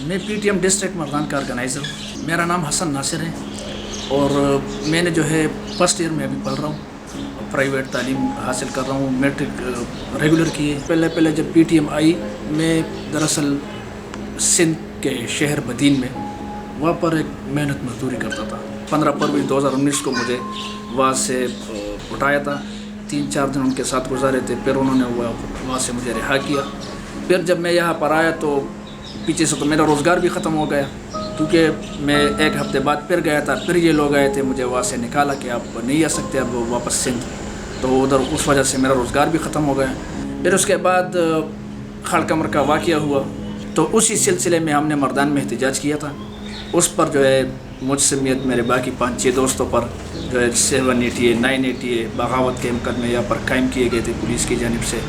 میں P T M district مردان کا organiser ہوں. میرا نام حسن ناصر ہے اور میں نے جو ہے فرسٹ ایئر میں ابھی پڑھ رہا ہوں, پرائیویٹ تعلیم حاصل کر رہا ہوں, میٹرک ریگولر کی ہے. پہلے جب پی ٹی ایم آئی, میں دراصل سندھ کے شہر بدین میں وہاں پر ایک محنت مزدوری کرتا تھا. 15 فروری 2019 کو مجھے وہاں سے اٹھایا تھا. 3-4 دن ان کے ساتھ گزارے تھے, پھر انہوں نے وہاں سے مجھے رہا کیا. پھر جب میں یہاں پر آیا تو پیچھے سے تو میرا روزگار بھی ختم ہو گیا, کیونکہ میں 1 ہفتے بعد پھر گیا تھا. پھر یہ لوگ آئے تھے, مجھے وہاں سے نکالا کہ آپ نہیں آ سکتے اب واپس سندھ. تو ادھر اس وجہ سے میرا روزگار بھی ختم ہو گیا. پھر اس کے بعد خال قمر کا واقعہ ہوا, تو اسی سلسلے میں ہم نے مردان میں احتجاج کیا تھا. اس پر جو ہے مجھ سمیت میرے باقی 5-6 دوستوں پر جو ہے 780A 980A بغاوت کے مقدمے یہاں پر قائم کیے گئے تھے پولیس کی جانب سے.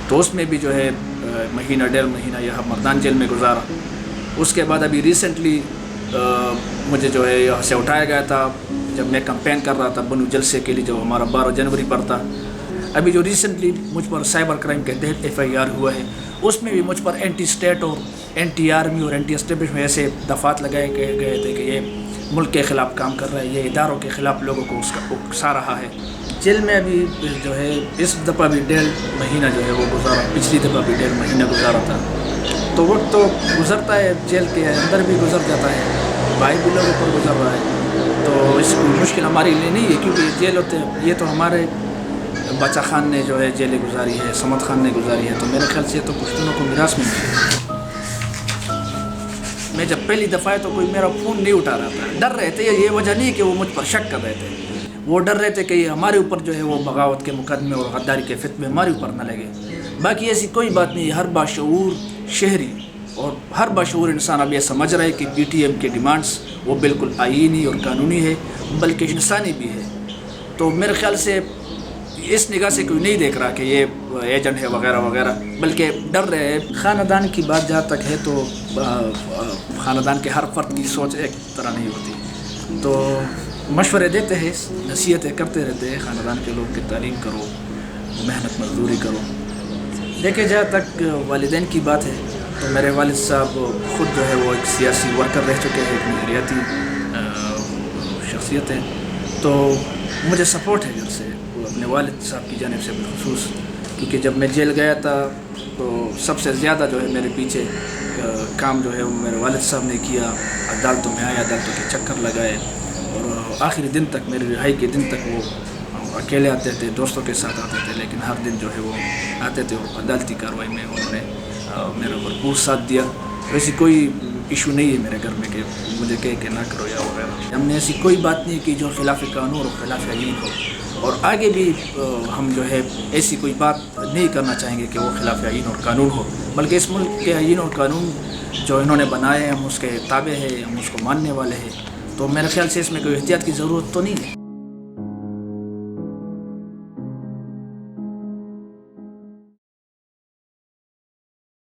تو اس میں بھی جو ہے 1-1.5 مہینہ یہاں مردان جیل میں گزارا. اس کے بعد ابھی ریسنٹلی مجھے جو ہے یہاں سے اٹھایا گیا تھا جب میں کمپین کر رہا تھا بنو جلسے کے لیے, جو ہمارا 12 جنوری پر تھا. ابھی جو ریسنٹلی مجھ پر سائبر کرائم کے تحت FIR ہوا ہے, اس میں بھی مجھ پر اینٹی اسٹیٹ اور اینٹی آرمی اور اینٹی اسٹیبلشمنٹ ایسے دفعات لگائے گئے تھے کہ یہ ملک کے خلاف کام کر رہا ہے, یہ اداروں کے خلاف لوگوں کو اس کا اکسا رہا ہے. جیل میں ابھی جو ہے اس دفعہ بھی 1.5 مہینہ جو ہے وہ گزارا, پچھلی دفعہ بھی 1.5 مہینہ گزارا تھا. تو وقت تو گزرتا ہے, جیل کے اندر بھی گزر جاتا ہے, بھائی بھی لوگوں پر گزر رہا ہے. تو اس کو مشکل ہمارے لیے نہیں ہے, کیونکہ جیل ہوتے ہیں یہ تو ہمارے بچہ خان نے جو ہے جیلیں گزاری ہے, سمد خان نے گزاری ہے, تو میرے خیال سے تو پشتونوں کو میراث میں ملی. میں جب پہلی دفعہ تو کوئی میرا فون نہیں اٹھا رہا تھا. ڈر رہے تھے, یہ وجہ نہیں کہ وہ مجھ پر شک کر رہے تھے, وہ ڈر رہے تھے کہ یہ ہمارے اوپر جو ہے وہ بغاوت کے مقدمے اور غداری کے فتوے ہمارے اوپر نہ لگے. باقی ایسی کوئی بات نہیں. ہر باشعور شہری اور ہر باشعور انسان اب یہ سمجھ رہا ہے کہ پی ٹی ایم کے ڈیمانڈس وہ بالکل آئینی اور قانونی ہے, بلکہ انسانی بھی ہے. تو میرے خیال سے اس نگاہ سے کوئی نہیں دیکھ رہا کہ یہ ایجنٹ ہے وغیرہ وغیرہ, بلکہ ڈر رہے ہیں. خاندان کی بات جہاں تک ہے تو خاندان کے ہر فرد کی سوچ ایک طرح نہیں ہوتی, تو مشورے دیتے ہیں, نصیحتیں کرتے رہتے ہیں خاندان کے لوگ کہ تعلیم کرو, محنت مزدوری کرو. دیکھیں جہاں تک والدین کی بات ہے تو میرے والد صاحب خود جو ہے وہ ایک سیاسی ورکر رہ چکے ہیں, ایک نظریاتی شخصیت ہے. تو مجھے سپورٹ ہے گھر سے, اپنے والد صاحب کی جانب سے بالخصوص, کیونکہ جب میں جیل گیا تھا تو سب سے زیادہ جو ہے میرے پیچھے کام جو ہے وہ میرے والد صاحب نے کیا. عدالتوں میں آئے, عدالتوں کے چکر لگائے, اور آخری دن تک, میری رہائی کے دن تک وہ اکیلے آتے تھے, دوستوں کے ساتھ آتے تھے, لیکن ہر دن جو ہے وہ آتے تھے اور عدالتی کارروائی میں انہوں نے میرا بھرپور ساتھ دیا. ویسی کوئی ایشو نہیں ہے میرے گھر میں کہ مجھے کہے کہ نہ کرو یا وغیرہ. ہم نے ایسی کوئی بات نہیں کی جو خلاف قانون اور خلاف آئین ہو, اور آگے بھی ہم جو ہے ایسی کوئی بات نہیں کرنا چاہیں گے کہ وہ خلاف آئین اور قانون ہو, بلکہ اس ملک کے آئین اور قانون جو انہوں نے بنائے ہیں ہم اس کے تابع ہیں, ہم اس کو ماننے والے ہیں. تو میرے خیال سے اس میں کوئی احتیاط کی ضرورت تو نہیں ہے.